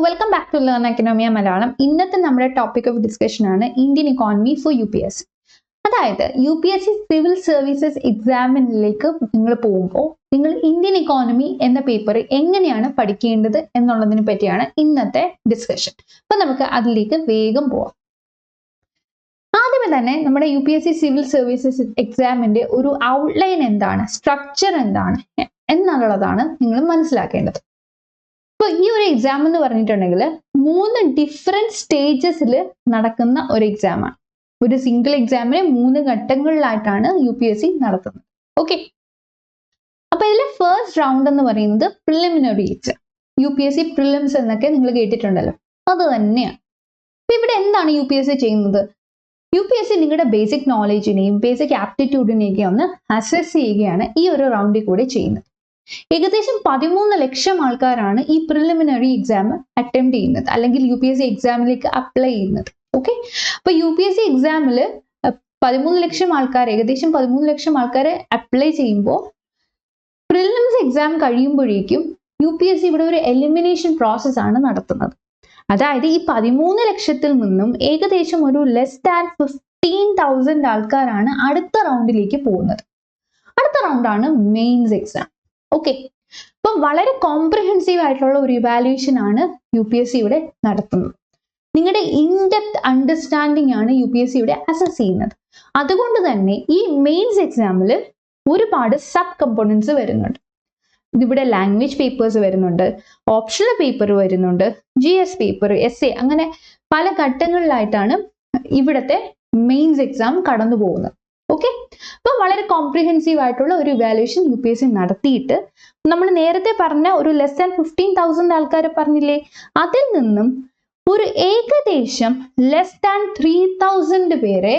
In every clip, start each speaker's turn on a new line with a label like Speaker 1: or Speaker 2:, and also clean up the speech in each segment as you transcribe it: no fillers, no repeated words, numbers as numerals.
Speaker 1: Welcome back to learn എക്കണോമിയ മലയാളം. ഇന്നത്തെ നമ്മുടെ ടോപ്പിക് ഓഫ് ഡിസ്കഷൻ ആണ് ഇന്ത്യൻ ഇക്കോണമി ഫോർ UPSC. അതായത് UPSC സിവിൽ സർവീസസ് എക്സാമിനിലേക്ക് നിങ്ങൾ പോകുമ്പോൾ നിങ്ങൾ ഇന്ത്യൻ ഇക്കോണമി എന്ന പേപ്പർ എങ്ങനെയാണ് പഠിക്കേണ്ടത് എന്നുള്ളതിനെ പറ്റിയാണ് ഇന്നത്തെ ഡിസ്കഷൻ. അപ്പൊ നമുക്ക് അതിലേക്ക് വേഗം പോവാം. ആദ്യമേ തന്നെ നമ്മുടെ UPSC സിവിൽ സർവീസസ് എക്സാമിന്റെ ഒരു ഔട്ട്ലൈൻ എന്താണ്, സ്ട്രക്ചർ എന്താണ് എന്നുള്ളതാണ് നിങ്ങൾ മനസ്സിലാക്കേണ്ടത്. ഇപ്പൊ ഈ ഒരു എക്സാം എന്ന് പറഞ്ഞിട്ടുണ്ടെങ്കിൽ 3 ഡിഫറെന്റ് സ്റ്റേജസിൽ നടക്കുന്ന ഒരു എക്സാമാണ്. ഒരു സിംഗിൾ എക്സാമിനെ 3 ഘട്ടങ്ങളിലായിട്ടാണ് UPSC നടത്തുന്നത്. ഓക്കെ, അപ്പൊ ഇതിലെ ഫസ്റ്റ് റൗണ്ട് എന്ന് പറയുന്നത് പ്രിലിമിനറി എക്സാം. UPSC പ്രിലിംസ് എന്നൊക്കെ നിങ്ങൾ കേട്ടിട്ടുണ്ടല്ലോ, അത് തന്നെയാണ്. അപ്പൊ ഇവിടെ എന്താണ് UPSC ചെയ്യുന്നത്? UPSC നിങ്ങളുടെ ബേസിക് നോളജിനെയും ബേസിക് ആപ്റ്റിറ്റ്യൂഡിനെയൊക്കെ ഒന്ന് അസസ് ചെയ്യുകയാണ് ഈ ഒരു റൗണ്ടിൽ കൂടെ ചെയ്യുന്നത്. ഏകദേശം 13 ലക്ഷം ആൾക്കാരാണ് ഈ പ്രിലിമിനറി എക്സാം അറ്റംപ്റ്റ് ചെയ്യുന്നത്, അല്ലെങ്കിൽ UPSC എക്സാമിലേക്ക് അപ്ലൈ ചെയ്യുന്നത്. ഓക്കെ, അപ്പൊ UPSC എക്സാമിൽ 13 ലക്ഷം ആൾക്കാർ, ഏകദേശം 13 ലക്ഷം ആൾക്കാരെ അപ്ലൈ ചെയ്യുമ്പോൾ പ്രിലിംസ് എക്സാം കഴിയുമ്പോഴേക്കും UPSC ഇവിടെ ഒരു എലിമിനേഷൻ പ്രോസസ് ആണ് നടത്തുന്നത്. അതായത് ഈ 13 ലക്ഷത്തിൽ നിന്നും ഏകദേശം ഒരു ലെസ് ദാൻ 15,000 ആൾക്കാരാണ് അടുത്ത റൗണ്ടിലേക്ക് പോകുന്നത്. അടുത്ത റൗണ്ടാണ് മെയിൻസ് എക്സാം. ഓക്കെ, അപ്പൊ വളരെ കോംപ്രിഹെൻസീവ് ആയിട്ടുള്ള ഒരു ഇവാലുവേഷൻ ആണ് UPSC ഇവിടെ നടത്തുന്നത്. നിങ്ങളുടെ ഇൻഡെപ്ത് അണ്ടർസ്റ്റാൻഡിംഗ് ആണ് UPSC ഇവിടെ അസസ് ചെയ്യുന്നത്. അതുകൊണ്ട് തന്നെ ഈ മെയിൻസ് എക്സാമിൽ ഒരുപാട് സബ് കമ്പോണൻസ് വരുന്നുണ്ട്. ഇതിവിടെ ലാംഗ്വേജ് പേപ്പേഴ്സ് വരുന്നുണ്ട്, ഓപ്ഷണൽ പേപ്പർ വരുന്നുണ്ട്, GS പേപ്പർ, essay, അങ്ങനെ പല ഘട്ടങ്ങളിലായിട്ടാണ് ഇവിടുത്തെ മെയിൻസ് എക്സാം കടന്നു പോകുന്നത്. ഓക്കെ, അപ്പൊ വളരെ കോംപ്രിഹെൻസീവ് ആയിട്ടുള്ള ഒരു ഇവാലുവേഷൻ UPSC നടത്തിയിട്ട് നമ്മൾ നേരത്തെ പറഞ്ഞ ഒരു ലെസ് ദാൻ 15,000 ആൾക്കാരെ പറഞ്ഞില്ലേ, അതിൽ നിന്നും ഒരു ഏകദേശം ലെസ് ദാൻ 3,000 പേരെ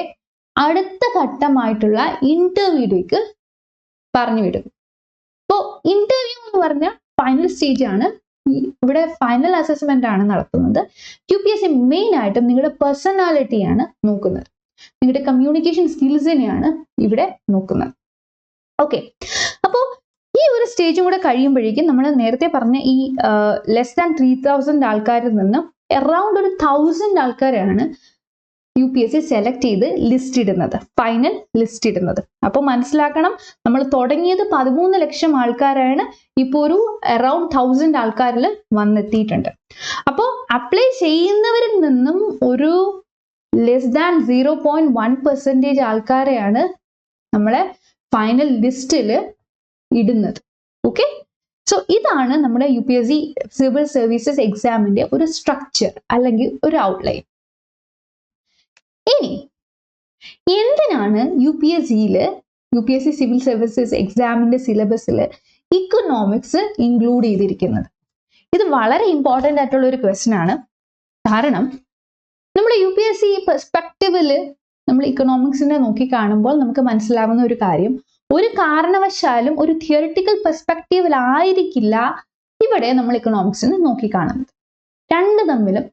Speaker 1: അടുത്ത ഘട്ടമായിട്ടുള്ള ഇന്റർവ്യൂയിലേക്ക് പറഞ്ഞു വിടും. അപ്പോൾ ഇന്റർവ്യൂ എന്ന് പറഞ്ഞ ഫൈനൽ സ്റ്റേജ് ആണ്. ഇവിടെ ഫൈനൽ അസസ്മെന്റ് ആണ് നടത്തുന്നത്. UPSC മെയിൻ ആയിട്ടും നിങ്ങളുടെ പേഴ്സണാലിറ്റിയാണ് നോക്കുന്നത്, നിങ്ങളുടെ കമ്മ്യൂണിക്കേഷൻ സ്കിൽസിനെയാണ് ഇവിടെ നോക്കുന്നത്. ഓക്കെ, അപ്പോൾ ഈ ഒരു സ്റ്റേജും കൂടെ കഴിയുമ്പോഴേക്കും നമ്മൾ നേരത്തെ പറഞ്ഞ ഈ ലെസ് ദാൻ 3,000 ആൾക്കാരിൽ നിന്ന് അറൌണ്ട് ഒരു 1,000 ആൾക്കാരാണ് UPSC സെലക്ട് ചെയ്ത് ലിസ്റ്റ് ഇടുന്നത്, ഫൈനൽ ലിസ്റ്റ് ഇടുന്നത്. അപ്പോൾ മനസ്സിലാക്കണം, നമ്മൾ തുടങ്ങിയത് 13 ലക്ഷം ആൾക്കാരാണ്, ഇപ്പോൾ ഒരു അറൌണ്ട് 1,000 ആൾക്കാരിൽ വന്നെത്തിയിട്ടുണ്ട്. അപ്പോൾ അപ്ലൈ ചെയ്യുന്നവരിൽ നിന്നും ഒരു ലെസ് ദാൻ 0.1% ആൾക്കാരെയാണ് നമ്മളെ ഫൈനൽ ലിസ്റ്റിൽ ഇടുന്നത്. ഓക്കെ, സോ ഇതാണ് നമ്മുടെ UPSC സിവിൽ സർവീസസ് എക്സാമിന്റെ ഒരു സ്ട്രക്ചർ അല്ലെങ്കിൽ ഒരു ഔട്ട്ലൈൻ. ഇനി എന്തിനാണ് UPSC സിവിൽ സർവീസസ് എക്സാമിന്റെ സിലബസിൽ ഇക്കണോമിക്സ് ഇൻക്ലൂഡ് ചെയ്തിരിക്കുന്നത്? ഇത് വളരെ ഇമ്പോർട്ടൻ്റ് ആയിട്ടുള്ള ഒരു ക്വസ്റ്റ്യൻ ആണ്. കാരണം നമ്മൾ UPSC പെർസ്പെക്റ്റീവില് നമ്മൾ ഇക്കണോമിക്സിനെ നോക്കി കാണുമ്പോൾ നമുക്ക് മനസ്സിലാവുന്ന ഒരു കാര്യം, ഒരു കാരണവശാലും ഒരു തിയറിറ്റിക്കൽ പെർസ്പെക്റ്റീവിലായിരിക്കില്ല ഇവിടെ നമ്മൾ ഇക്കണോമിക്സിനെ നോക്കി കാണുന്നത്. രണ്ട് തമ്മിലും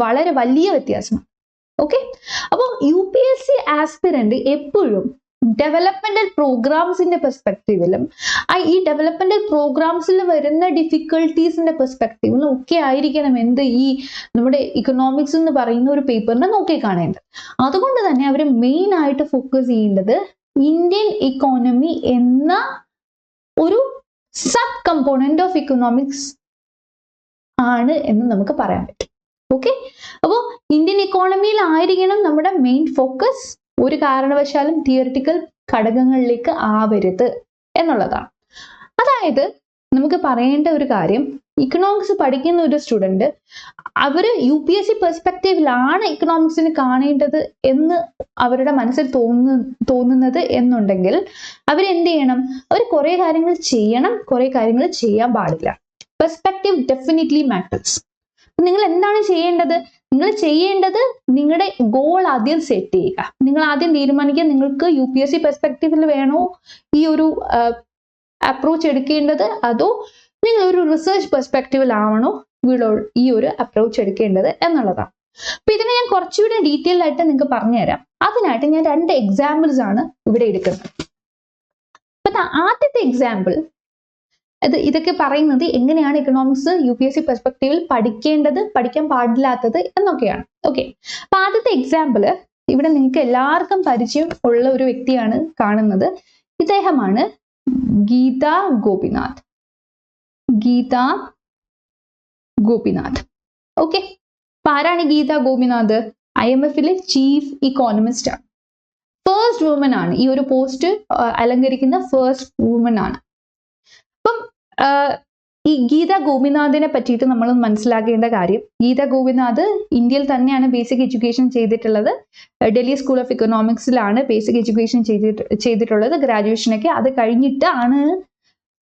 Speaker 1: വളരെ വലിയ വ്യത്യാസമാണ്. ഓക്കെ, അപ്പോൾ UPSC ആസ്പിരന്റ് എപ്പോഴും ഡെവലപ്മെന്റൽ പ്രോഗ്രാംസിന്റെ പെർസ്പെക്റ്റീവിലും ഈ ഡെവലപ്മെന്റൽ പ്രോഗ്രാംസിൽ വരുന്ന ഡിഫിക്കൽട്ടീസിന്റെ പെർസ്പെക്റ്റീവിലും ഒക്കെ ആയിരിക്കണം ഈ നമ്മുടെ ഇക്കണോമിക്സ് എന്ന് പറയുന്ന ഒരു പേപ്പറിനെ നോക്കി കാണേണ്ടത്. അതുകൊണ്ട് തന്നെ അവർ മെയിൻ ആയിട്ട് ഫോക്കസ് ചെയ്യേണ്ടത് ഇന്ത്യൻ ഇക്കോണമി എന്ന ഒരു സബ് കമ്പോണന്റ് ഓഫ് ഇക്കണോമിക്സ് ആണ് എന്ന് നമുക്ക് പറയാൻ പറ്റും. ഓക്കെ, അപ്പോൾ ഇന്ത്യൻ ഇക്കോണമിയിലായിരിക്കണം നമ്മുടെ മെയിൻ ഫോക്കസ്. ഒരു കാരണവശാലും തിയറിറ്റിക്കൽ ഘടകങ്ങളിലേക്ക് ആവരുത് എന്നുള്ളതാണ്. അതായത് നമുക്ക് പറയേണ്ട ഒരു കാര്യം, ഇക്കണോമിക്സ് പഠിക്കുന്ന ഒരു സ്റ്റുഡന്റ് അവര് UPSC പെർസ്പെക്റ്റീവിലാണ് ഇക്കണോമിക്സിന് കാണേണ്ടത് എന്ന് അവരുടെ മനസ്സിൽ തോന്നുന്നത് എന്നുണ്ടെങ്കിൽ അവരെന്ത് ചെയ്യണം? അവർ കുറെ കാര്യങ്ങൾ ചെയ്യണം, കുറെ കാര്യങ്ങൾ ചെയ്യാൻ പാടില്ല. Perspective definitely matters. നിങ്ങൾ എന്താണ് ചെയ്യേണ്ടത്? നിങ്ങൾ ചെയ്യേണ്ടത് നിങ്ങളുടെ ഗോൾ ആദ്യം സെറ്റ് ചെയ്യുക. നിങ്ങൾ ആദ്യം തീരുമാനിക്കുക, നിങ്ങൾക്ക് UPSC പെർസ്പെക്റ്റീവിൽ വേണോ ഈ ഒരു അപ്രോച്ച് എടുക്കേണ്ടത്, അതോ നിങ്ങൾ ഒരു റിസർച്ച് പെർസ്പെക്റ്റീവിലാവണോ ഈ ഒരു അപ്രോച്ച് എടുക്കേണ്ടത് എന്നുള്ളതാണ്. അപ്പൊ ഇതിനെ ഞാൻ കുറച്ചുകൂടി ഡീറ്റെയിൽ ആയിട്ട് നിങ്ങൾക്ക് പറഞ്ഞുതരാം. അതിനായിട്ട് ഞാൻ 2 എക്സാമ്പിൾസ് ആണ് ഇവിടെ എടുക്കുന്നത്. അപ്പൊ ആദ്യത്തെ എക്സാമ്പിൾ ഇതൊക്കെ പറയുന്നത് എങ്ങനെയാണ് എക്കണോമിക്സ് UPSC പെർസ്പെക്റ്റീവിൽ പഠിക്കേണ്ടത്, പഠിക്കാൻ പാടില്ലാത്തത് എന്നൊക്കെയാണ്. ഓക്കെ, അപ്പൊ ആദ്യത്തെ എക്സാമ്പിൾ ഇവിടെ നിങ്ങൾക്ക് എല്ലാവർക്കും പരിചയം ഉള്ള ഒരു വ്യക്തിയാണ് കാണുന്നത്. ഇദ്ദേഹമാണ് ഗീത ഗോപിനാഥ്. ഗീത ഗോപിനാഥ്. ഓക്കെ, അപ്പൊ ആരാണ് ഗീത ഗോപിനാഥ്? IMF-ലെ ചീഫ് ഇക്കോണമിസ്റ്റ് ആണ്. ഫസ്റ്റ് വുമൻ ആണ്, ഈ ഒരു പോസ്റ്റ് അലങ്കരിക്കുന്ന ഫസ്റ്റ് വുമൻ ആണ്. അപ്പം ഈ ഗീത ഗോപിനാഥിനെ പറ്റിയിട്ട് നമ്മൾ മനസ്സിലാക്കേണ്ട കാര്യം, ഗീത ഗോപിനാഥ് ഇന്ത്യയിൽ തന്നെയാണ് ബേസിക് എഡ്യൂക്കേഷൻ ചെയ്തിട്ടുള്ളത്. ഡൽഹി സ്കൂൾ ഓഫ് ഇക്കണോമിക്സിലാണ് ബേസിക് എഡ്യൂക്കേഷൻ ചെയ്തിട്ടുള്ളത്. ഗ്രാജുവേഷനൊക്കെ അത് കഴിഞ്ഞിട്ടാണ്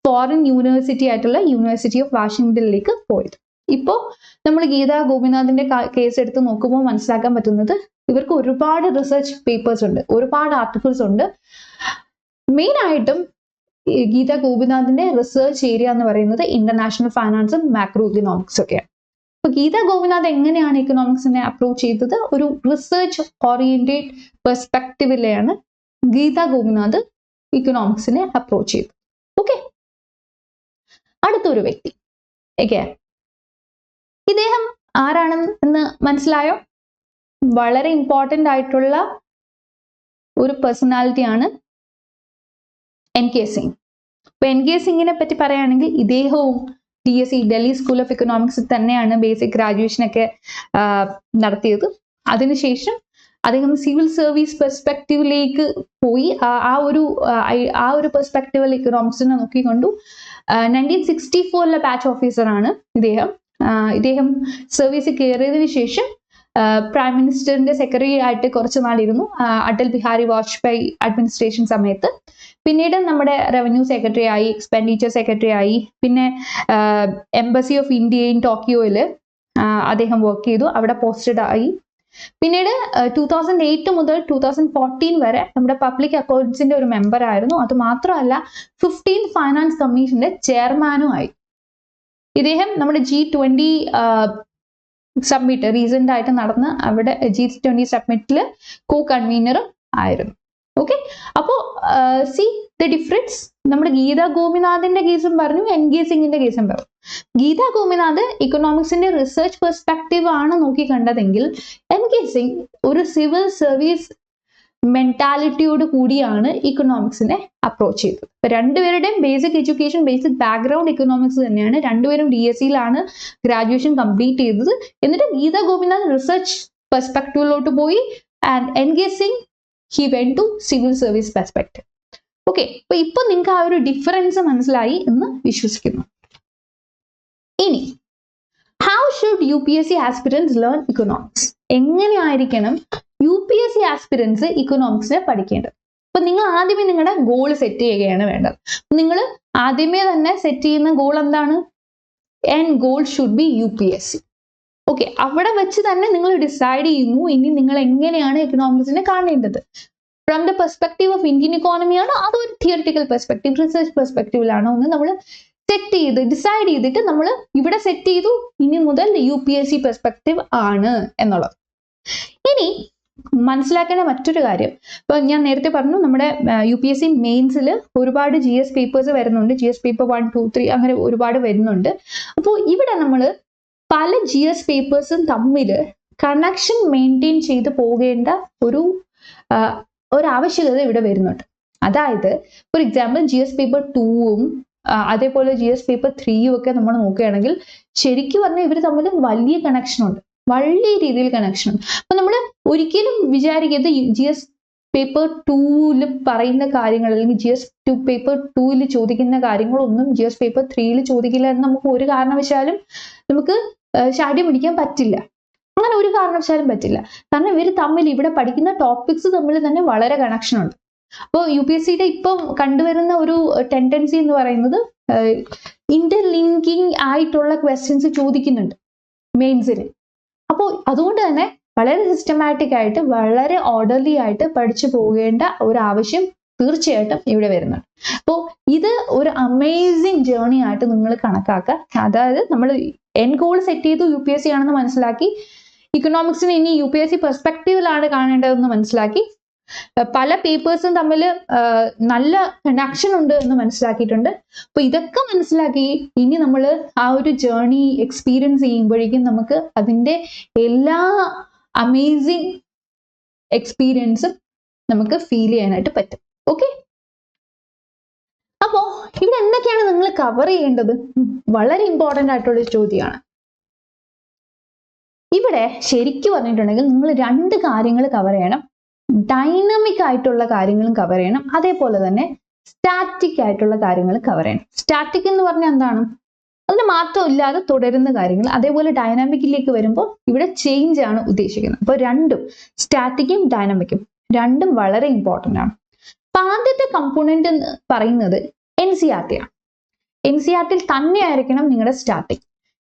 Speaker 1: ഫോറിൻ യൂണിവേഴ്സിറ്റി ആയിട്ടുള്ള യൂണിവേഴ്സിറ്റി ഓഫ് വാഷിംഗ്ടണിലേക്ക് പോയത്. ഇപ്പോൾ നമ്മൾ ഗീത ഗോപിനാഥിന്റെ കേസ് എടുത്ത് നോക്കുമ്പോൾ മനസ്സിലാക്കാൻ പറ്റുന്നത് ഇവർക്ക് ഒരുപാട് റിസർച്ച് പേപ്പേഴ്സ് ഉണ്ട്, ഒരുപാട് ആർട്ടിക്കിൾസ് ഉണ്ട്. മെയിൻ ആയിട്ടും ഗീത ഗോപിനാഥിന്റെ റിസർച്ച് ഏരിയ എന്ന് പറയുന്നത് ഇന്റർനാഷണൽ ഫൈനാൻസും മാക്രോ ഇക്കണോമിക്സും ഒക്കെയാണ്. അപ്പൊ ഗീത ഗോപിനാഥ് എങ്ങനെയാണ് ഇക്കണോമിക്സിനെ അപ്രോച്ച് ചെയ്തത്? ഒരു റിസർച്ച് ഓറിയന്റഡ് പെർസ്പെക്റ്റീവിലെയാണ് ഗീത ഗോപിനാഥ് ഇക്കണോമിക്സിനെ അപ്രോച്ച് ചെയ്തത്. ഓക്കെ, അടുത്തൊരു വ്യക്തി. ഓക്കെ, ഇദ്ദേഹം ആരാണെന്ന് മനസ്സിലായോ? വളരെ ഇമ്പോർട്ടൻ്റ് ആയിട്ടുള്ള ഒരു പേഴ്സണാലിറ്റിയാണ് NK സിംഗ്. അപ്പൊ NK സിംഗിനെ പറ്റി പറയുകയാണെങ്കിൽ ഇദ്ദേഹവും DSE ഡൽഹി സ്കൂൾ ഓഫ് ഇക്കണോമിക്സിൽ തന്നെയാണ് ബേസിക് ഗ്രാജുവേഷൻ ഒക്കെ നടത്തിയത്. അതിനുശേഷം അദ്ദേഹം സിവിൽ സർവീസ് പെർസ്പെക്റ്റീവിലേക്ക് പോയി. ആ ഒരു പെർസ്പെക്റ്റീവിൽ ഇക്കണോമിക്സിനെ നോക്കിക്കൊണ്ടു. 1964 ബാച്ച് ഓഫീസറാണ് ഇദ്ദേഹം. ഇദ്ദേഹം സർവീസിൽ കയറിയതിനു ശേഷം പ്രൈം മിനിസ്റ്ററിന്റെ സെക്രട്ടറി ആയിട്ട് കുറച്ച് നാളിരുന്നു അടൽ ബിഹാരി വാജ്പേയി അഡ്മിനിസ്ട്രേഷൻ സമയത്ത്. പിന്നീട് നമ്മുടെ റവന്യൂ സെക്രട്ടറി ആയി, എക്സ്പെൻഡിച്ചർ സെക്രട്ടറി ആയി. പിന്നെ എംബസി ഓഫ് ഇന്ത്യ ഇൻ ടോക്കിയോയിൽ അദ്ദേഹം വർക്ക് ചെയ്തു, അവിടെ പോസ്റ്റഡ് ആയി. പിന്നീട് 2008 മുതൽ 2014 വരെ നമ്മുടെ പബ്ലിക് അക്കൗണ്ട്സിന്റെ ഒരു മെമ്പർ ആയിരുന്നു. അത് മാത്രമല്ല 15th ഫൈനാൻസ് കമ്മീഷന്റെ ചെയർമാനും ആയി. ഇദ്ദേഹം നമ്മുടെ G20 സബ്മിറ്റ് റീസെന്റ് ആയിട്ട് നടന്ന അവിടെ G20 സബ്മിറ്റിൽ കോ കൺവീനറും ആയിരുന്നു. ഓക്കെ, അപ്പോ സി ദ ഡിഫറൻസ്. നമ്മുടെ ഗീത ഗോപിനാഥിന്റെ കേസും പറഞ്ഞു, NK സിംഗിന്റെ കേസും പറഞ്ഞു. ഗീത ഗോപിനാഥ് ഇക്കണോമിക്സിന്റെ റിസർച്ച് പെർസ്പെക്റ്റീവ് ആണ് നോക്കി കണ്ടതെങ്കിൽ NK സിംഗ് ഒരു സിവിൽ സർവീസ് മെന്റാലിറ്റിയോട് കൂടിയാണ് ഇക്കണോമിക്സിനെ അപ്രോച്ച് ചെയ്തത്. രണ്ടുപേരുടെയും basic education, basic background economics തന്നെയാണ്. രണ്ടുപേരും DSE-ലാണ് ഗ്രാജുവേഷൻ കംപ്ലീറ്റ് ചെയ്തത്. എന്നിട്ട് ഗീത ഗോപിനാഥ് റിസർച്ച് പെർസ്പെക്റ്റീവിലോട്ട് പോയി and NK Singh he went to civil service perspective. Okay, അപ്പൊ ഇപ്പൊ നിങ്ങൾക്ക് ആ ഒരു ഡിഫറൻസ് മനസ്സിലായി എന്ന് വിശ്വസിക്കുന്നു. ഇനി how should UPSC aspirants learn economics? എങ്ങനെയായിരിക്കണം UPSC ആസ്പിരൻസ് ഇക്കണോമിക്സിനെ പഠിക്കേണ്ടത്? അപ്പൊ നിങ്ങൾ ആദ്യമേ നിങ്ങളുടെ ഗോൾ സെറ്റ് ചെയ്യുകയാണ് വേണ്ടത്. നിങ്ങൾ ആദ്യമേ തന്നെ സെറ്റ് ചെയ്യുന്ന ഗോൾ എന്താണ്? End goal should be UPSC. Okay, അവിടെ വെച്ച് തന്നെ നിങ്ങൾ ഡിസൈഡ് ചെയ്യുന്നു ഇനി നിങ്ങൾ എങ്ങനെയാണ് എക്കണോമിക്സിനെ കാണേണ്ടത്. From the perspective of Indian economy ആണോ അതോ ഒരു തിയറിറ്റിക്കൽ പെർസ്പെക്റ്റീവ്, റിസർച്ച് പെർസ്പെക്റ്റീവിലാണോ എന്ന് നമ്മൾ സെറ്റ് ചെയ്ത് ഡിസൈഡ് ചെയ്തിട്ട് നമ്മൾ ഇവിടെ സെറ്റ് ചെയ്തു ഇനി മുതൽ UPSC പെർസ്പെക്റ്റീവ് ആണ് എന്നുള്ളത്. ഇനി മനസ്സിലാക്കേണ്ട മറ്റൊരു കാര്യം, ഇപ്പൊ ഞാൻ നേരത്തെ പറഞ്ഞു നമ്മുടെ UPSC മെയിൻസിൽ ഒരുപാട് GS പേപ്പേഴ്സ് വരുന്നുണ്ട്. GS പേപ്പർ 1, 2, 3 അങ്ങനെ ഒരുപാട് വരുന്നുണ്ട്. അപ്പോൾ ഇവിടെ നമ്മൾ പല GS പേപ്പേഴ്സും തമ്മിൽ കണക്ഷൻ മെയിൻറ്റെയിൻ ചെയ്ത് പോകേണ്ട ഒരു ആവശ്യകത ഇവിടെ വരുന്നുണ്ട്. അതായത് ഫോർ എക്സാമ്പിൾ GS പേപ്പർ 2ഉം അതേപോലെ GS പേപ്പർ 3ഉം ഒക്കെ നമ്മൾ നോക്കുകയാണെങ്കിൽ ശരിക്കും പറഞ്ഞാൽ ഇവർ തമ്മിൽ വലിയ കണക്ഷനുണ്ട്, വലിയ രീതിയിൽ കണക്ഷനുണ്ട്. അപ്പൊ നമ്മൾ ഒരിക്കലും വിചാരിക്കരുത് GS പേപ്പർ 2ൽ പറയുന്ന കാര്യങ്ങൾ അല്ലെങ്കിൽ GS പേപ്പർ 2ൽ ചോദിക്കുന്ന കാര്യങ്ങളൊന്നും GS പേപ്പർ 3ൽ ചോദിക്കില്ല എന്ന് നമുക്ക് ഒരു കാരണവശാലും നമുക്ക് ശാഠ്യം പിടിക്കാൻ പറ്റില്ല. അങ്ങനെ ഒരു കാരണവശാലും പറ്റില്ല. കാരണം ഇവർ തമ്മിൽ ഇവിടെ പഠിക്കുന്ന ടോപ്പിക്സ് തമ്മിൽ തന്നെ വളരെ കണക്ഷൻ ഉണ്ട്. അപ്പോൾ UPSCയുടെ ഇപ്പം കണ്ടുവരുന്ന ഒരു ടെൻഡൻസി എന്ന് പറയുന്നത് ഇന്റർലിങ്കിങ് ആയിട്ടുള്ള ക്വസ്റ്റ്യൻസ് ചോദിക്കുന്നുണ്ട് മെയിൻസിന്. അപ്പോൾ അതുകൊണ്ട് തന്നെ വളരെ സിസ്റ്റമാറ്റിക് ആയിട്ട് വളരെ ഓർഡർലി ആയിട്ട് പഠിച്ചു പോകേണ്ട ഒരു ആവശ്യം തീർച്ചയായിട്ടും ഇവിടെ വരുന്നുണ്ട്. അപ്പോൾ ഇത് ഒരു അമേസിങ് ജേർണി ആയിട്ട് നിങ്ങൾ കണക്കാക്കുക. അതായത് നമ്മൾ എൻഡ് ഗോൾ സെറ്റ് ചെയ്തു UPSC ആണെന്ന് മനസ്സിലാക്കി, ഇക്കണോമിക്സിന് ഇനി UPSC പെർസ്പെക്റ്റീവിലാണ് കാണേണ്ടതെന്ന് മനസ്സിലാക്കി, പല പേപ്പേഴ്സും തമ്മിൽ നല്ല കണക്ഷൻ ഉണ്ട് എന്ന് മനസ്സിലാക്കിയിട്ടുണ്ട്. അപ്പൊ ഇതൊക്കെ മനസ്സിലാക്കി ഇനി നമ്മൾ ആ ഒരു ജേർണി എക്സ്പീരിയൻസ് ചെയ്യുമ്പോഴേക്കും നമുക്ക് അതിൻ്റെ എല്ലാ അമേസിങ് എക്സ്പീരിയൻസും നമുക്ക് ഫീൽ ചെയ്യാനായിട്ട് പറ്റും. ഓക്കെ, അപ്പോ ഇവിടെ എന്തൊക്കെയാണ് നിങ്ങൾ കവർ ചെയ്യേണ്ടത്? വളരെ ഇമ്പോർട്ടൻ്റ് ആയിട്ടുള്ള ചോദ്യമാണ്. ഇവിടെ ശരിക്കും പറഞ്ഞിട്ടുണ്ടെങ്കിൽ നിങ്ങൾ 2 കാര്യങ്ങൾ കവർ ചെയ്യണം. ഡൈനാമിക് ആയിട്ടുള്ള കാര്യങ്ങളും കവർ ചെയ്യണം, അതേപോലെ തന്നെ സ്റ്റാറ്റിക് ആയിട്ടുള്ള കാര്യങ്ങൾ കവർ ചെയ്യണം. സ്റ്റാറ്റിക് എന്ന് പറഞ്ഞാൽ എന്താണ്? അതിന് മാറ്റമില്ലാതെ തുടരുന്ന കാര്യങ്ങൾ. അതേപോലെ ഡൈനാമിക്കിലേക്ക് വരുമ്പോൾ ഇവിടെ ചേഞ്ച് ആണ് ഉദ്ദേശിക്കുന്നത്. അപ്പോൾ രണ്ടും, സ്റ്റാറ്റിക്കും ഡൈനാമിക്കും രണ്ടും വളരെ ഇമ്പോർട്ടൻ്റ് ആണ്. അപ്പൊ ആദ്യത്തെ കമ്പോണന്റ് എന്ന് പറയുന്നത് NCERT ആണ്. NCERT തന്നെ ആയിരിക്കണം നിങ്ങളുടെ സ്റ്റാറ്റിക്.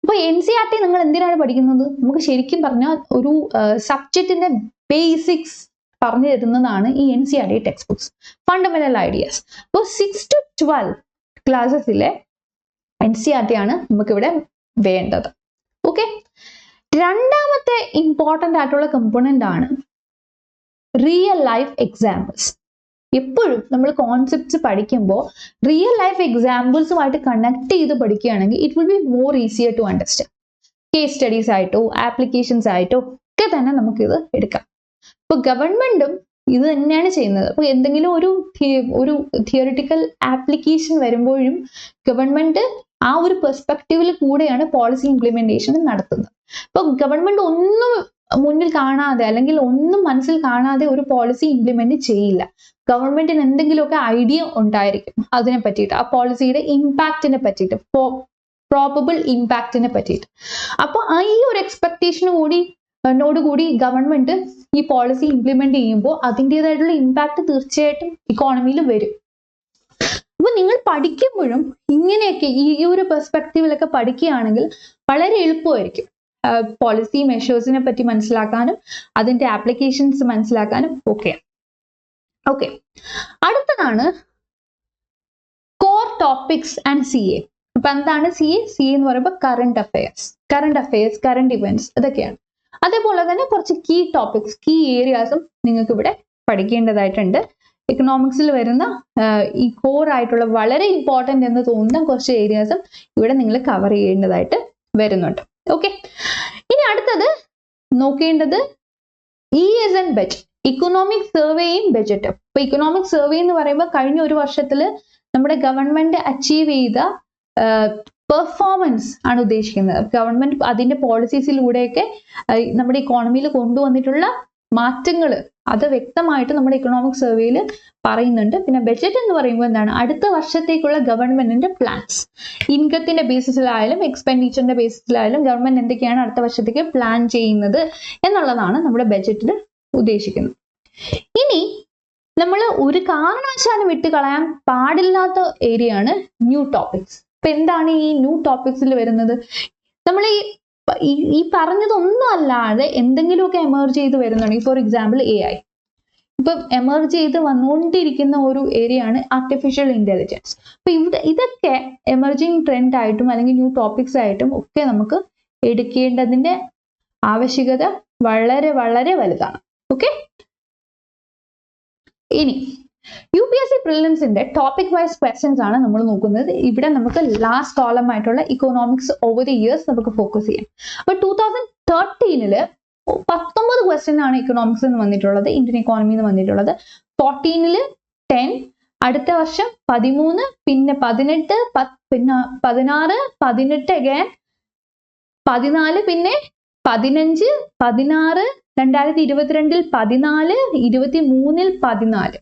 Speaker 1: അപ്പൊ NCERT നിങ്ങൾ എന്തിനാണ് പഠിക്കുന്നത്? നമുക്ക് ശരിക്കും പറഞ്ഞാൽ ഒരു സബ്ജക്റ്റിന്റെ ബേസിക്സ് പറഞ്ഞു തരുന്നതാണ് ഈ NCERT text books, fundamental ideas. അപ്പോൾ 6 to 12 ക്ലാസ്സസിലെ NCERT ആണ് നമുക്കിവിടെ വേണ്ടത്. ഓക്കെ, രണ്ടാമത്തെ ഇമ്പോർട്ടൻ്റ് ആയിട്ടുള്ള കമ്പോണന്റ് ആണ് റിയൽ ലൈഫ് എക്സാമ്പിൾസ്. എപ്പോഴും നമ്മൾ കോൺസെപ്റ്റ്സ് പഠിക്കുമ്പോൾ റിയൽ ലൈഫ് എക്സാമ്പിൾസുമായിട്ട് കണക്ട് ചെയ്ത് പഠിക്കുകയാണെങ്കിൽ it will be more easier to understand. Case studies ആയിട്ടോ ആപ്ലിക്കേഷൻസ് ആയിട്ടോ ഒക്കെ തന്നെ നമുക്കിത് എടുക്കാം. ഇപ്പൊ ഗവൺമെന്റും ഇത് തന്നെയാണ് ചെയ്യുന്നത്. അപ്പൊ എന്തെങ്കിലും ഒരു തിയറിറ്റിക്കൽ ആപ്ലിക്കേഷൻ വരുമ്പോഴും ഗവൺമെന്റ് ആ ഒരു പെർസ്പെക്റ്റീവിൽ കൂടെയാണ് പോളിസി ഇംപ്ലിമെന്റേഷൻ നടത്തുന്നത്. അപ്പൊ ഗവൺമെന്റ് ഒന്നും മുന്നിൽ കാണാതെ അല്ലെങ്കിൽ ഒന്നും മനസ്സിൽ കാണാതെ ഒരു പോളിസി ഇംപ്ലിമെന്റ് ചെയ്യില്ല. ഗവൺമെന്റിന് എന്തെങ്കിലുമൊക്കെ ഐഡിയ ഉണ്ടായിരിക്കും അതിനെ പറ്റിയിട്ട്, ആ പോളിസിയുടെ ഇമ്പാക്റ്റിനെ പറ്റിയിട്ട്, പ്രോബബിൾ ഇമ്പാക്റ്റിനെ പറ്റിയിട്ട്. അപ്പൊ ഈ ഒരു എക്സ്പെക്ടേഷനോടുകൂടി ഗവൺമെന്റ് ഈ പോളിസി ഇംപ്ലിമെന്റ് ചെയ്യുമ്പോൾ അതിൻ്റെതായിട്ടുള്ള ഇമ്പാക്ട് തീർച്ചയായിട്ടും ഇക്കോണമിയിൽ വരും. അപ്പൊ നിങ്ങൾ പഠിക്കുമ്പോഴും ഇങ്ങനെയൊക്കെ ഈ ഒരു പെർസ്പെക്റ്റീവിലൊക്കെ പഠിക്കുകയാണെങ്കിൽ വളരെ എളുപ്പമായിരിക്കും പോളിസി മെഷേഴ്സിനെ പറ്റി മനസ്സിലാക്കാനും അതിന്റെ ആപ്ലിക്കേഷൻസ് മനസ്സിലാക്കാനും ഒക്കെ. ഓക്കെ, അടുത്തതാണ് കോർ ടോപ്പിക്സ് ആൻഡ് CA. അപ്പൊ എന്താണ് CA എന്ന് പറയുമ്പോൾ കറണ്ട് അഫയേഴ്സ്, കറണ്ട് ഇവന്റ്സ് ഇതൊക്കെയാണ്. അതേപോലെ തന്നെ കുറച്ച് കീ ടോപ്പിക്സ്, കീ ഏരിയാസും നിങ്ങൾക്ക് ഇവിടെ പഠിക്കേണ്ടതായിട്ടുണ്ട്. എക്കണോമിക്സിൽ വരുന്ന ഈ കോർ ആയിട്ടുള്ള വളരെ ഇമ്പോർട്ടൻ്റ് എന്ന് തോന്നുന്ന കുറച്ച് ഏരിയാസും ഇവിടെ നിങ്ങൾ കവർ ചെയ്യേണ്ടതായിട്ട് വരുന്നുണ്ട്. ഓക്കെ, ഇനി അടുത്തത് നോക്കേണ്ടത് ES and ബജറ്റ്, ഇക്കണോമിക് സർവേയും ബജറ്റും. ഇപ്പൊ ഇക്കണോമിക് സർവേ എന്ന് പറയുമ്പോൾ കഴിഞ്ഞ ഒരു വർഷത്തിൽ നമ്മുടെ ഗവൺമെന്റ് അച്ചീവ് ചെയ്ത പെർഫോമൻസ് ആണ് ഉദ്ദേശിക്കുന്നത്. ഗവൺമെന്റ് അതിന്റെ പോളിസീസിലൂടെയൊക്കെ നമ്മുടെ ഇക്കോണമിയിൽ കൊണ്ടുവന്നിട്ടുള്ള മാറ്റങ്ങൾ അത് വ്യക്തമായിട്ട് നമ്മുടെ ഇക്കണോമിക് സർവേയിൽ പറയുന്നുണ്ട്. പിന്നെ ബജറ്റ് എന്ന് പറയുമ്പോൾ എന്താണ്? അടുത്ത വർഷത്തേക്കുള്ള ഗവൺമെന്റിന്റെ പ്ലാൻസ്, ഇൻകത്തിന്റെ ബേസിസിലായാലും എക്സ്പെൻഡിച്ചറിന്റെ ബേസിസിലായാലും ഗവൺമെന്റ് എന്തൊക്കെയാണ് അടുത്ത വർഷത്തേക്ക് പ്ലാൻ ചെയ്യുന്നത് എന്നുള്ളതാണ് നമ്മുടെ ബജറ്റിൽ ഉദ്ദേശിക്കുന്നത്. ഇനി നമ്മൾ ഒരു കാരണവശാലും വിട്ട് കളയാൻ പാടില്ലാത്ത ഏരിയ ആണ് ന്യൂ ടോപ്പിക്സ്. ഇപ്പൊ എന്താണ് ഈ ന്യൂ ടോപ്പിക്സിൽ വരുന്നത്? നമ്മൾ ഈ പറഞ്ഞതൊന്നും അല്ലാതെ എന്തെങ്കിലുമൊക്കെ എമർജ് ചെയ്ത് വരുന്നുണ്ടെങ്കിൽ, ഫോർ എക്സാമ്പിൾ AI, ഇപ്പൊ എമർജ് ചെയ്ത് വന്നുകൊണ്ടിരിക്കുന്ന ഒരു ഏരിയ ആണ് ആർട്ടിഫിഷ്യൽ ഇന്റലിജൻസ്. അപ്പൊ ഇതൊക്കെ എമർജിങ് ട്രെൻഡ് ആയിട്ടും അല്ലെങ്കിൽ ന്യൂ ടോപ്പിക്സ് ആയിട്ടും ഒക്കെ നമുക്ക് എടുക്കേണ്ടതിന്റെ ആവശ്യകത വളരെ വളരെ വലുതാണ്. ഓക്കെ, ഇനി UPSC പ്രിലിംസിന്റെ ടോപ്പിക് വൈസ് ക്വസ്റ്റ്യൻസ് ആണ് നമ്മൾ നോക്കുന്നത്. ഇവിടെ നമുക്ക് ലാസ്റ്റ് കോളം ആയിട്ടുള്ള ഇക്കോണോമിക്സ് ഓവർ ദി ഇയേഴ്സ് നമുക്ക് ഫോക്കസ് ചെയ്യാം. അപ്പൊ 2013 19 ക്വസ്റ്റ്യൻ ആണ് ഇക്കണോമിക്സ് എന്ന് വന്നിട്ടുള്ളത്, ഇന്ത്യൻ ഇക്കോണമി എന്ന് വന്നിട്ടുള്ളത്. 14 10, അടുത്ത വർഷം 13, പിന്നെ 18, പിന്നെ 16, 18 again 14, പിന്നെ 15, 16, 2022 14, 23 14.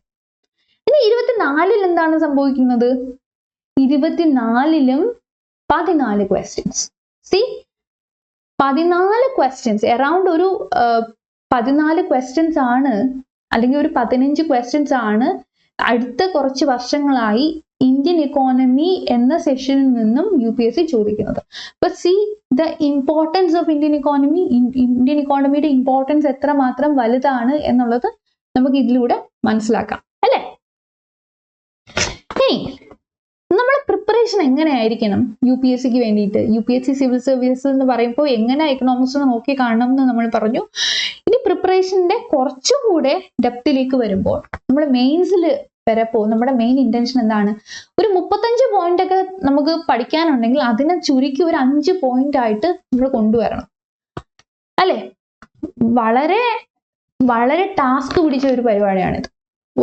Speaker 1: ഇനി 24 എന്താണ് സംഭവിക്കുന്നത്? 24 14 ക്വസ്റ്റ്യൻസ്. സി 14 ക്വസ്റ്റ്യൻസ്, അറൌണ്ട് ഒരു 14 ക്വസ്റ്റ്യൻസ് ആണ് അല്ലെങ്കിൽ ഒരു 15 ക്വസ്റ്റ്യൻസ് ആണ് അടുത്ത കുറച്ച് വർഷങ്ങളായി ഇന്ത്യൻ ഇക്കോണമി എന്ന സെഷനിൽ നിന്നും UPSC ചോദിക്കുന്നത്. അപ്പൊ see the importance of Indian economy, Indian ഇക്കോണമിയുടെ ഇമ്പോർട്ടൻസ് എത്രമാത്രം വലുതാണ് എന്നുള്ളത് നമുക്ക് ഇതിലൂടെ മനസ്സിലാക്കാം അല്ലെ. നമ്മുടെ പ്രിപ്പറേഷൻ എങ്ങനെയായിരിക്കണം UPSCക്ക് വേണ്ടിയിട്ട്? UPSC സിവിൽ സർവീസസ് എന്ന് പറയുമ്പോൾ എങ്ങനെ എക്കണോമിക്സ് നോക്കി കാണണം എന്ന് നമ്മൾ പറഞ്ഞു. ഇനി പ്രിപ്പറേഷന്റെ കുറച്ചും കൂടെ ഡെപ്തിലേക്ക് വരുമ്പോൾ നമ്മൾ മെയിൻസിൽ വരപ്പോൾ നമ്മുടെ മെയിൻ ഇന്റൻഷൻ എന്താണ്? ഒരു 35 പോയിന്റ് ഒക്കെ നമുക്ക് പഠിക്കാനുണ്ടെങ്കിൽ അതിനെ ചുരുക്കി ഒരു 5 പോയിന്റ് ആയിട്ട് നമ്മൾ കൊണ്ടുവരണം അല്ലെ? വളരെ വളരെ ടാസ്ക് പിടിച്ച ഒരു പരിപാടിയാണിത്.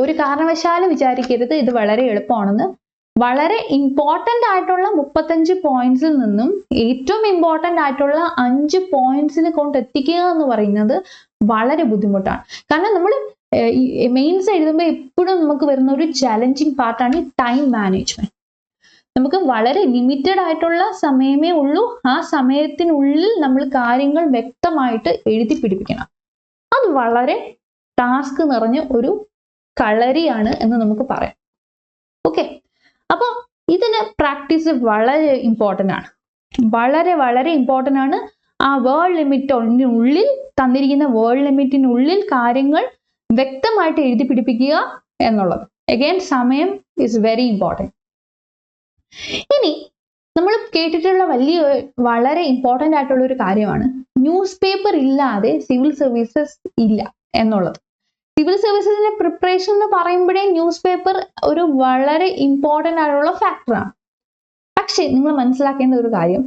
Speaker 1: ഒരു കാരണവശാലും വിചാരിക്കരുത് ഇത് വളരെ എളുപ്പമാണെന്ന്. വളരെ ഇമ്പോർട്ടൻ്റ് ആയിട്ടുള്ള 35 പോയിന്റ്സിൽ നിന്നും ഏറ്റവും ഇമ്പോർട്ടൻ്റ് ആയിട്ടുള്ള 5 പോയിന്റ്സിൽ കൊണ്ടെത്തിക്കുക എന്ന് പറയുന്നത് വളരെ ബുദ്ധിമുട്ടാണ്. കാരണം നമ്മൾ മെയിൻസ് എഴുതുമ്പോൾ എപ്പോഴും നമുക്ക് വരുന്ന ഒരു ചാലഞ്ചിങ് പാർട്ടാണ് ഈ ടൈം മാനേജ്മെന്റ്. നമുക്ക് വളരെ ലിമിറ്റഡ് ആയിട്ടുള്ള സമയമേ ഉള്ളൂ. ആ സമയത്തിനുള്ളിൽ നമ്മൾ കാര്യങ്ങൾ വ്യക്തമായിട്ട് എഴുതി പിടിപ്പിക്കണം. അത് വളരെ ടാസ്ക് നിറഞ്ഞ ഒരു കളരിയാണ് എന്ന് നമുക്ക് പറയാം. ഓക്കെ, അപ്പോൾ ഇതിന് പ്രാക്ടീസ് വളരെ ഇമ്പോർട്ടൻ്റ് ആണ്. വളരെ വളരെ ഇമ്പോർട്ടൻ്റ് ആണ്. ആ വേൾഡ് ലിമിറ്റിനുള്ളിൽ, തന്നിരിക്കുന്ന വേൾഡ് ലിമിറ്റിനുള്ളിൽ കാര്യങ്ങൾ വ്യക്തമായിട്ട് എഴുതി പിടിപ്പിക്കുക എന്നുള്ളത്. അഗൈൻ സമയം ഇസ് വെരി ഇമ്പോർട്ടൻറ്റ്. ഇനി നമ്മൾ കേട്ടിട്ടുള്ള വളരെ ഇമ്പോർട്ടൻ്റ് ആയിട്ടുള്ള ഒരു കാര്യമാണ് ന്യൂസ് പേപ്പർ ഇല്ലാതെ സിവിൽ സർവീസസ് ഇല്ല എന്നുള്ളത്. സിവിൽ സർവീസസിന്റെ പ്രിപ്പറേഷൻ എന്ന് പറയുമ്പോഴേ ന്യൂസ് പേപ്പർ ഒരു വളരെ ഇമ്പോർട്ടൻ്റ് ആയിട്ടുള്ള ഫാക്ടറാണ്. പക്ഷെ നിങ്ങൾ മനസ്സിലാക്കേണ്ട ഒരു കാര്യം,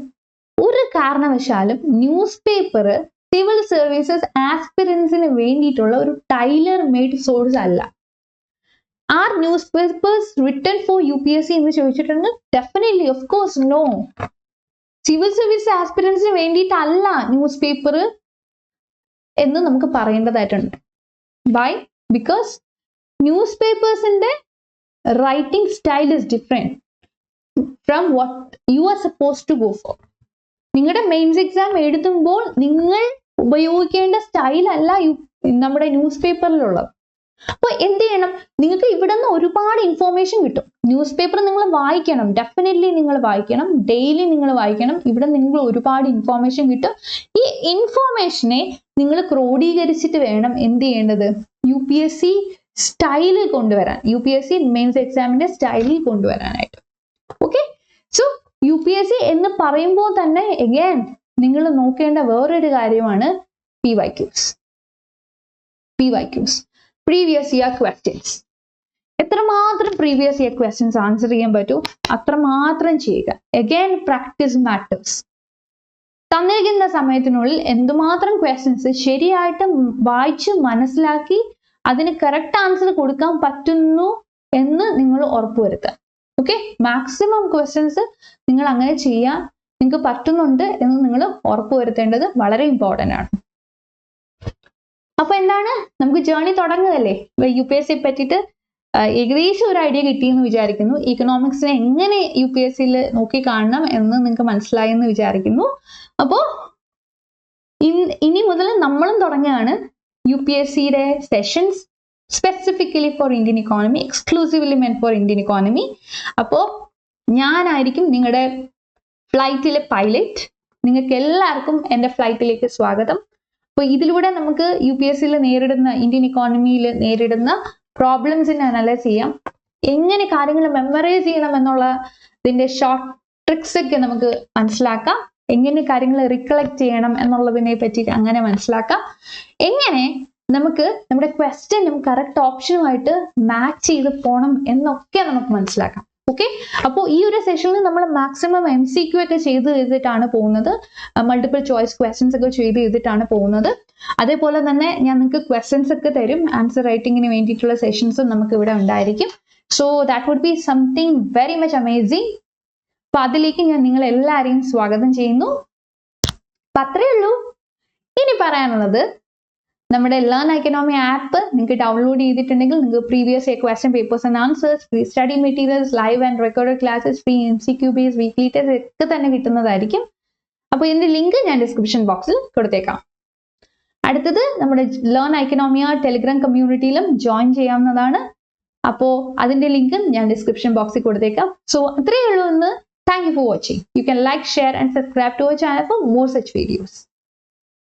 Speaker 1: ഒരു കാരണവശാലും ന്യൂസ് പേപ്പർ സിവിൽ സർവീസസ് ആസ്പിരൻസിന് വേണ്ടിയിട്ടുള്ള ഒരു ടൈലർ മെയ്ഡ് സോഴ്സ് അല്ല. Are newspapers written for UPSC എന്ന് ചോദിച്ചിട്ടുണ്ടെങ്കിൽ definitely of course no. Civil service ആസ്പിരൻസിന് വേണ്ടിയിട്ടല്ല ന്യൂസ് പേപ്പർ എന്ന് നമുക്ക് പറയേണ്ടതായിട്ടുണ്ട്. Why? Because newspapers in the writing style is different from what you are supposed to go for. നിങ്ങളുടെ mains exam എഴുതുമ്പോൾ നിങ്ങൾ ഉപയോഗിക്കേണ്ട സ്റ്റൈൽ അല്ല നമ്മുടെ ന്യൂസ് പേപ്പറിലുള്ളത്. അപ്പോൾ എന്ത് ചെയ്യണം? നിങ്ങൾക്ക് ഇവിടെ നിന്ന് ഒരുപാട് ഇൻഫോർമേഷൻ കിട്ടും. ന്യൂസ് പേപ്പർ നിങ്ങൾ വായിക്കണം, ഡെഫിനറ്റ്ലി നിങ്ങൾ വായിക്കണം, ഡെയിലി നിങ്ങൾ വായിക്കണം. ഇവിടെ നിങ്ങൾ ഒരുപാട് ഇൻഫോർമേഷൻ കിട്ടും. ഈ ഇൻഫോർമേഷനെ നിങ്ങൾ ക്രോഡീകരിച്ചിട്ട് വേണം എന്ത് ചെയ്യേണ്ടത്? UPSC സ്റ്റൈലിൽ കൊണ്ടുവരാൻ, UPSC മെയിൻസ് എക്സാമിന്റെ സ്റ്റൈലിൽ കൊണ്ടുവരാനായിട്ട്. ഓക്കെ, സോ UPSC എന്ന് പറയുമ്പോൾ തന്നെ അഗൈൻ നിങ്ങൾ നോക്കേണ്ട വേറൊരു കാര്യമാണ് PYQs. Previous year questions. എത്രമാത്രം പ്രീവിയസ് ഇയർ ക്വസ്റ്റ്യൻസ് ആൻസർ ചെയ്യാൻ പറ്റൂ അത്രമാത്രം ചെയ്യുക. Again practice matters. തന്നിരിക്കുന്ന സമയത്തിനുള്ളിൽ എന്തുമാത്രം ക്വസ്റ്റ്യൻസ് ശരിയായിട്ട് വായിച്ച് മനസ്സിലാക്കി അതിന് കറക്റ്റ് ആൻസർ കൊടുക്കാൻ പറ്റുന്നു എന്ന് നിങ്ങൾ ഉറപ്പുവരുത്തുക. ഓക്കെ, മാക്സിമം ക്വസ്റ്റ്യൻസ് നിങ്ങൾ അങ്ങനെ ചെയ്യാൻ നിങ്ങൾക്ക് പറ്റുന്നുണ്ട് എന്ന് നിങ്ങൾ ഉറപ്പുവരുത്തേണ്ടത് വളരെ ഇമ്പോർട്ടൻ്റ് ആണ്. അപ്പൊ എന്താണ്, നമുക്ക് ജേർണി തുടങ്ങുകയല്ലേ. UPSC പറ്റിയിട്ട് ഏകദേശം ഒരു ഐഡിയ കിട്ടിയെന്ന് വിചാരിക്കുന്നു. ഇക്കണോമിക്സിനെ എങ്ങനെ UPSCയിൽ നോക്കി കാണണം എന്ന് നിങ്ങൾക്ക് മനസ്സിലായി എന്ന് വിചാരിക്കുന്നു. അപ്പോൾ ഇനി മുതൽ നമ്മളും തുടങ്ങുകയാണ് UPSCയുടെ sessions specifically for Indian economy, exclusively meant for Indian economy. അപ്പോൾ ഞാനായിരിക്കും നിങ്ങളുടെ ഫ്ലൈറ്റിലെ പൈലറ്റ്. നിങ്ങൾക്ക് എല്ലാവർക്കും എൻ്റെ ഫ്ലൈറ്റിലേക്ക് സ്വാഗതം. അപ്പോൾ ഇതിലൂടെ നമുക്ക് UPSCയിൽ നേരിടുന്ന, ഇന്ത്യൻ ഇക്കോണമിയിൽ നേരിടുന്ന പ്രോബ്ലംസിനെ അനലൈസ് ചെയ്യാം. എങ്ങനെ കാര്യങ്ങൾ മെമ്മറൈസ് ചെയ്യണം എന്നുള്ള ഇതിന്റെ ഷോർട്ട് ട്രിക്സ് ഒക്കെ നമുക്ക് മനസ്സിലാക്കാം. എങ്ങനെ കാര്യങ്ങൾ റിക്കളക്ട് ചെയ്യണം എന്നുള്ളതിനെ പറ്റി അങ്ങനെ മനസ്സിലാക്കാം. എങ്ങനെ നമുക്ക് നമ്മുടെ ക്വസ്റ്റ്യനും കറക്റ്റ് ഓപ്ഷനുമായിട്ട് മാച്ച് ചെയ്ത് പോകണം എന്നൊക്കെ നമുക്ക് മനസ്സിലാക്കാം. ഓക്കെ, അപ്പോൾ ഈ ഒരു സെഷനിൽ നമ്മൾ മാക്സിമം MCQ ഒക്കെ ചെയ്തിട്ടാണ് പോകുന്നത്. മൾട്ടിപ്പിൾ ചോയ്സ് ക്വസ്റ്റ്യൻസ് ഒക്കെ ചെയ്തിട്ടാണ് പോകുന്നത്. അതേപോലെ തന്നെ ഞാൻ നിങ്ങൾക്ക് ക്വസ്റ്റ്യൻസ് ഒക്കെ തരും. ആൻസർ റൈറ്റിങ്ങിന് വേണ്ടിയിട്ടുള്ള സെഷൻസും നമുക്ക് ഇവിടെ ഉണ്ടായിരിക്കും. So that would be something very much amazing. അപ്പൊ അതിലേക്ക് ഞാൻ നിങ്ങൾ എല്ലാവരെയും സ്വാഗതം ചെയ്യുന്നു. അപ്പൊ അത്രയേ ഉള്ളൂ. ഇനി പറയാനുള്ളത്, നമ്മുടെ ലേൺ എക്കണോമി ആപ്പ് നിങ്ങൾക്ക് ഡൗൺലോഡ് ചെയ്തിട്ടുണ്ടെങ്കിൽ നിങ്ങൾക്ക് previous year question papers and answers, free study materials, live and recorded classes, free MCQ base weekly test ഒക്കെ തന്നെ കിട്ടുന്നതായിരിക്കും. അപ്പോൾ ഇതിന്റെ ലിങ്ക് ഞാൻ ഡിസ്ക്രിപ്ഷൻ ബോക്സിൽ കൊടുത്തേക്കാം. അടുത്തത് നമ്മുടെ ലേൺ എക്കണോമിയ ടെലിഗ്രാം കമ്മ്യൂണിറ്റിയിലും ജോയിൻ ചെയ്യാവുന്നതാണ്. അപ്പോൾ അതിന്റെ ലിങ്ക് ഞാൻ ഡിസ്ക്രിപ്ഷൻ ബോക്സിൽ കൊടുത്തേക്കാം. സോ അത്രയേ ഉള്ളൂ ഇന്ന്. Thank you for watching. You can like, share and subscribe to our channel for more such videos.